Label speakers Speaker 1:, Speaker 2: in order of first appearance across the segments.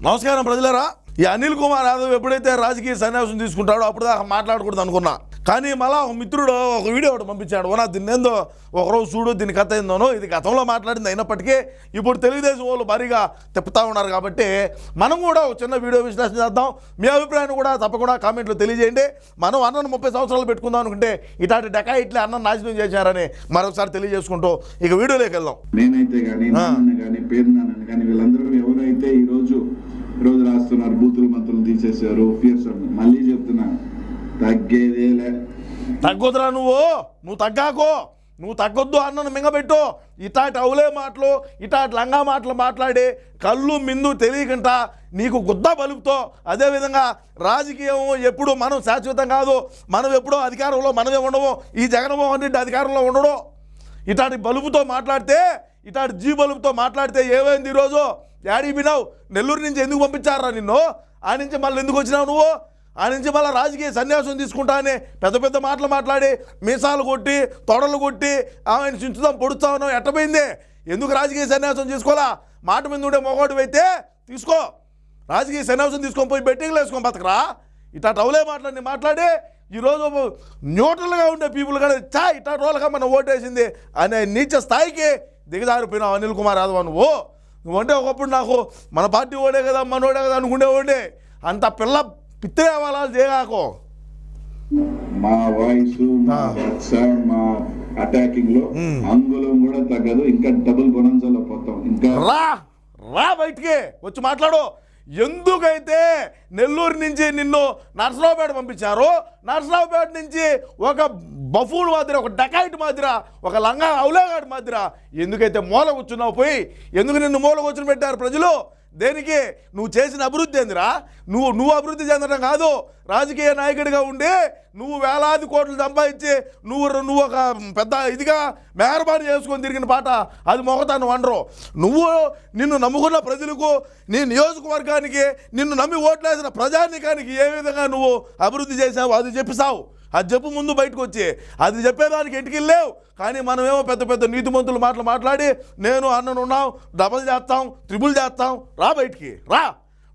Speaker 1: నమస్కారం ప్రజలరా. ఈ అనిల్ కుమార్ యాదవ్ ఎప్పుడైతే రాజకీయ సన్యాసం తీసుకుంటాడో అప్పుడు దాకా మాట్లాడకూడదు అనుకున్నా. కానీ మళ్ళా ఒక మిత్రుడు ఒక వీడియో ఒకటి పంపించాడు. ఓనా దీన్ని ఏందో ఒకరోజు చూడు, దీని కథ ఏందోనో. ఇది గతంలో మాట్లాడింది అయినప్పటికీ ఇప్పుడు తెలుగుదేశం వాళ్ళు భారీగా తిప్పుతూ ఉన్నారు. కాబట్టి మనం కూడా ఒక చిన్న వీడియో విశ్లేషణ చేద్దాం. మీ అభిప్రాయాన్ని కూడా తప్పకుండా కామెంట్లో తెలియజేయండి. మనం అన్నను 30 సంవత్సరాలు పెట్టుకుందాం అనుకుంటే ఇట్లాంటి డకాయిట్లే అన్నం నాశనం చేశారని మరొకసారి తెలియజేసుకుంటూ ఇక వీడియోలోకి వెళ్దాం.
Speaker 2: నేనైతే కానీ పేరు నాన్న కానీ వీళ్ళందరూ ఎవరైతే ఈరోజు రాస్తున్నారు, బూతులు మంత్రులు తీసేశారు, ఫియర్స్ మళ్ళీ చెప్తున్నా తగ్గేదేలే.
Speaker 1: తగ్గొద్దురా, నువ్వు తగ్గాకో, నువ్వు తగ్గొద్దు. అన్నను మింగబెట్టు. ఇటాటి అవులే మాటలు, ఇటాటి లంగా మాటలు మాట్లాడి కళ్ళు మిందు తెలియకుండా నీకు గుద్ద బలుపుతో. అదేవిధంగా రాజకీయం ఎప్పుడు మనం శాశ్వతం కాదు, మనం ఎప్పుడో అధికారంలో మనమే ఉండవు. ఈ జగన్మోహన్ రెడ్డి అధికారంలో ఉండడు. ఇటాటి బలుపుతో మాట్లాడితే, ఇటాటి జీ బలుపుతో మాట్లాడితే ఏమైంది? ఈరోజు యాడీ వినావు? నెల్లూరు నుంచి ఎందుకు పంపించారా నిన్ను? ఆ నుంచి మళ్ళీ ఎందుకు వచ్చినావు నువ్వు? ఆ నుంచి మళ్ళీ రాజకీయ సన్యాసం తీసుకుంటా అని పెద్ద పెద్ద మాటలు మాట్లాడి మీసాలు కొట్టి తొడలు కొట్టి ఆయన చించుదాం పొడుస్తా ఉన్నావు. ఎట్టపోయింది? ఎందుకు రాజకీయ సన్యాసం తీసుకోవాలా? మాట మీద ఉండే మొగోడు అయితే తీసుకో. రాజకీయ సన్యాసం తీసుకొని పోయి బెట్టింగ్లు వేసుకొని బతకరా? ఇట్లా టౌలే మాట్లాడి ఈరోజు న్యూట్రల్గా ఉండే పీపుల్ కూడా ఇట్లా రోలుగా మనం ఓటేసింది అనే నీచ స్థాయికి దిగజారిపోయినావు అనిల్ కుమార్ యాదవ్. నువ్వంటే ఒకప్పుడు నాకు మన పార్టీ ఓడే కదా, మనోడే కదా అనుకునేవాడే. అంత పిల్ల పిత్రేవాళ్ళు చేయగాకో.
Speaker 2: మా వాయిస్, మా రక్ష, మా అటాకింగ్ లో అంగుళం కూడా తగ్గదు. ఇంకా డబుల్ బొనంజాలో పోతాం. ఇంకా
Speaker 1: రా బయటికి వచ్చి మాట్లాడు. ఎందుకైతే నెల్లూరు నుంచి నిన్ను నర్సరావుపేట పంపించారో, నర్సరావుపేట నుంచి ఒక బఫూన్ మాదిర, ఒక డకాయిట్ మాదిర, ఒక లంగా అవులేగాడి మాదిర ఎందుకైతే మూల కూర్చున్నావు పోయి? ఎందుకు నిన్ను మూల కూర్చుని పెట్టారు ప్రజలు? దేనికి? నువ్వు చేసిన అభివృద్ధి ఏందిరా? నువ్వు అభివృద్ధి చెందడం కాదు. రాజకీయ నాయకుడిగా ఉండి నువ్వు వేలాది కోట్లు సంపాదించి నువ్వు ఒక పెద్ద ఇదిగా మెహర్బానీ చేసుకొని తిరిగిన పాట అది మొగతాను వండరు. నిన్ను నమ్ముకున్న ప్రజలకు, నీ నియోజకవర్గానికి, నిన్ను నమ్మి ఓట్లేసిన ప్రజానికానికి ఏ విధంగా నువ్వు అభివృద్ధి చేసావు అది చెప్పిసావు. అది చెప్పు ముందు బయటకు వచ్చి. అది చెప్పేదానికి ఇంటికి వెళ్ళావు. కానీ మనమేమో పెద్ద పెద్ద నీతిమంతులు మాట్లాడి నేను అన్నను ఉన్నాం, డబల్ చేస్తాం, ట్రిపుల్ చేస్తాం. రా బయటికి రా.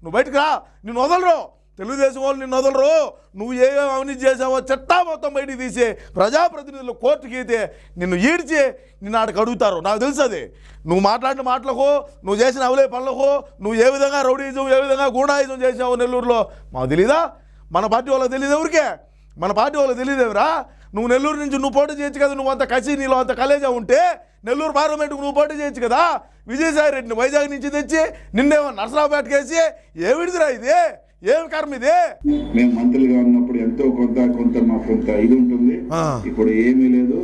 Speaker 1: నువ్వు బయటికి రా. నిన్ను వదలరు. తెలుగుదేశం వాళ్ళు నిన్ను వదలరు. నువ్వు ఏమేమి అవినీతి చేసావో చట్టా మొత్తం బయటికి తీసి ప్రజాప్రతినిధులు కోర్టుకి అయితే నిన్ను ఈడ్చి నిన్ను ఆడికి అడుగుతారు. నాకు తెలుసు అది. నువ్వు మాట్లాడిన మాటలకు, నువ్వు చేసిన అవలే పనులకు, నువ్వు ఏ విధంగా రౌడీజం, ఏ విధంగా గూండాయిజం చేసావు నెల్లూరులో మాకు తెలీదా? మన పార్టీ వాళ్ళకి తెలియదు. ఎవరికే? మన పార్టీ వాళ్ళకి తెలియదేవరా? నువ్వు నెల్లూరు నుంచి నువ్వు పోటీ చేయొచ్చు కదా. నువ్వు అంత కసి, నీలో అంత కలేజా ఉంటే నెల్లూరు పార్లమెంటుకు నువ్వు పోటీ చేయొచ్చు కదా. విజయసాయి రెడ్డిని వైజాగ్ నుంచి తెచ్చి నిన్నేమో నర్సరావుపేటకి వేసి ఏమిడిదిరా ఇది? ఏమి కర్మ ఇది?
Speaker 2: మేము మంత్రులుగా ఉన్నప్పుడు ఎంతో కొంత మాకు కొంత ఇది ఉంటుంది. ఇప్పుడు ఏమీ లేదు.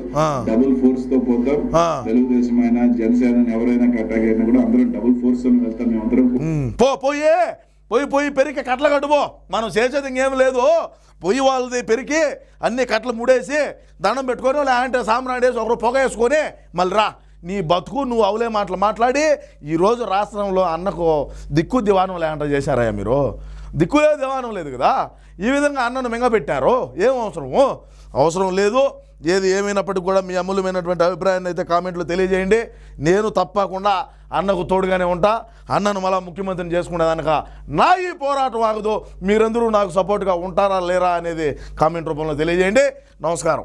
Speaker 2: డబుల్ ఫోర్స్ తో పోతాం. తెలుగుదేశం అయినా జనసేన ఎవరైనా కట్టాక అయినా కూడా అందరం డబుల్ ఫోర్స్ తో వెళ్తాం. మేమందరం
Speaker 1: పోయి పెరిగి కట్టలు కట్టుబో. మనం చేసేది ఇంకేం లేదు. పొయ్యి వాళ్ళది పెరిగి అన్ని కట్టలు ముడేసి దండం పెట్టుకొని లేదంటే సామ్రాడేసి ఒకరు పొగ వేసుకొని మళ్ళీ రా. నీ బతుకు నువ్వు అవలే మాటలు మాట్లాడి ఈరోజు రాష్ట్రంలో అన్నకు దిక్కు దివానం లేకుండా చేశారయ్యా మీరు. దిక్కులే దివానం లేదు కదా. ఈ విధంగా అన్నను మింగబెట్టారు. ఏం అవసరం లేదు. ఏది ఏమైనప్పటికీ కూడా మీ అమూల్యమైనటువంటి అభిప్రాయాన్ని అయితే కామెంట్లో తెలియజేయండి. నేను తప్పకుండా అన్నకు తోడుగానే ఉంటా. అన్నను మళ్ళా ముఖ్యమంత్రిని చేసుకునేదానిక నా ఈ పోరాటం ఆగదు. మీరందరూ నాకు సపోర్ట్గా ఉంటారా లేరా అనేది కామెంట్ రూపంలో తెలియజేయండి. నమస్కారం.